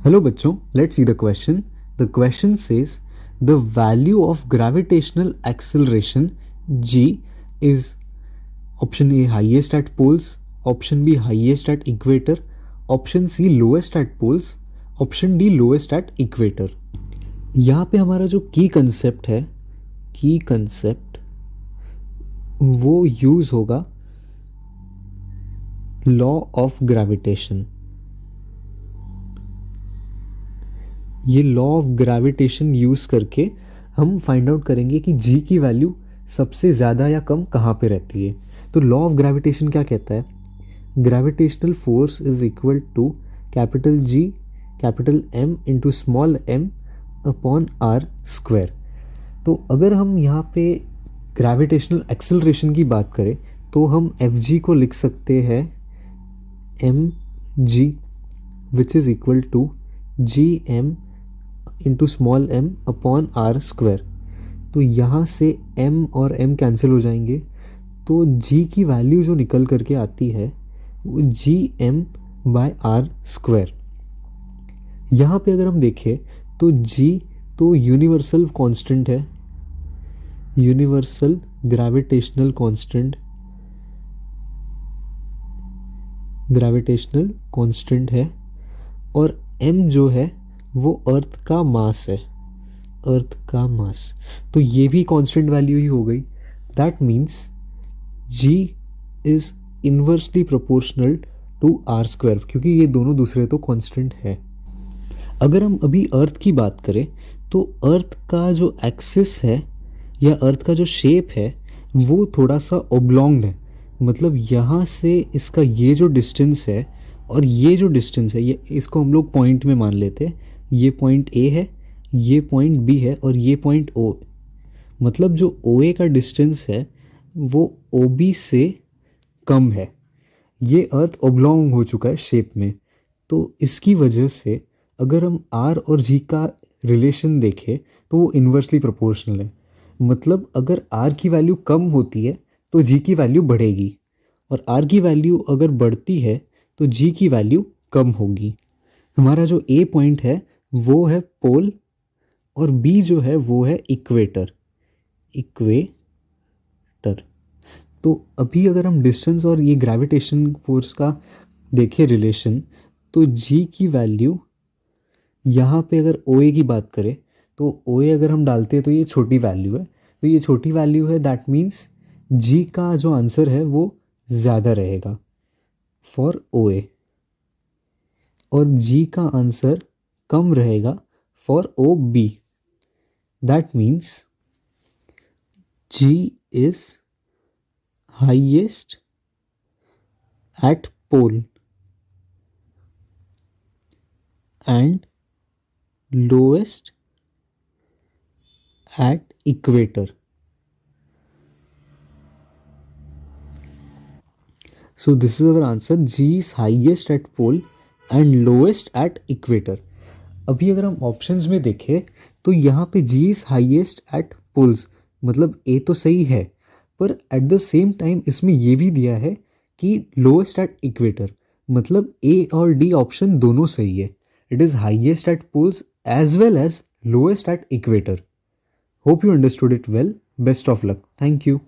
Hello बच्चों, let's see the question. The question says the value of gravitational acceleration g is option A highest at poles, option B highest at equator, option C lowest at poles, option D lowest at equator. यहाँ पे हमारा जो की concept है, की concept वो use होगा law of gravitation. ये लॉ ऑफ ग्रेविटेशन यूज़ करके हम फाइंड आउट करेंगे कि जी की वैल्यू सबसे ज़्यादा या कम कहाँ पे रहती है. तो लॉ ऑफ ग्रेविटेशन क्या कहता है? Gravitational force is equal to capital G capital M into small m upon R square. तो अगर हम यहाँ पे ग्रेविटेशनल एक्सेलरेशन की बात करें तो हम एफ जी को लिख सकते हैं M G which is equal to G M into small m upon R square. तो यहाँ से m और m कैंसिल हो जाएंगे, तो g की वैल्यू जो निकल करके आती है वो G M by R square. यहाँ पे अगर हम देखें तो g तो यूनिवर्सल कांस्टेंट है, यूनिवर्सल ग्रेविटेशनल कांस्टेंट है, और m जो है वो अर्थ का मास है, अर्थ का मास. तो ये भी कांस्टेंट वैल्यू ही हो गई. That means g is inversely proportional to R square, क्योंकि ये दोनों दूसरे तो कांस्टेंट है. अगर हम अभी अर्थ की बात करें तो अर्थ का जो एक्सिस है या अर्थ का जो शेप है वो थोड़ा सा ओब्लॉन्ग है. मतलब यहाँ से इसका ये जो डिस्टेंस है और ये जो डिस्टेंस है, ये इसको हम लोग पॉइंट में मान लेते हैं. ये पॉइंट ए है, ये पॉइंट बी है और ये पॉइंट ओ. मतलब जो ओ ए का डिस्टेंस है वो ओ बी से कम है. ये अर्थ ओब्लॉन्ग हो चुका है शेप में. तो इसकी वजह से अगर हम आर और जी का रिलेशन देखें तो वो इन्वर्सली प्रोपोर्शनल है. मतलब अगर आर की वैल्यू कम होती है तो जी की वैल्यू बढ़ेगी, और आर की वैल्यू अगर बढ़ती है तो जी की वैल्यू कम होगी. हमारा जो ए पॉइंट है वो है पोल और बी जो है वो है इक्वेटर. तो अभी अगर हम डिस्टेंस और ये ग्रेविटेशन फोर्स का देखें रिलेशन, तो जी की वैल्यू यहाँ पे अगर ओ ए की बात करें तो ओ ए अगर हम डालते हैं तो ये छोटी वैल्यू है, तो ये छोटी वैल्यू है. दैट मीन्स जी का जो आंसर है वो ज़्यादा रहेगा फॉर ओ ए, और जी का आंसर कम रहेगा for O B. That means G is highest at pole and lowest at equator. So this is our answer. G is highest at pole and lowest at equator. अभी अगर हम ऑप्शंस में देखें तो यहाँ पे G is highest at poles, मतलब A तो सही है, पर एट द सेम टाइम इसमें ये भी दिया है कि लोएस्ट एट इक्वेटर, मतलब A और D ऑप्शन दोनों सही है. It is highest at poles as well as lowest at equator. Hope you understood it well. Best of luck. Thank you.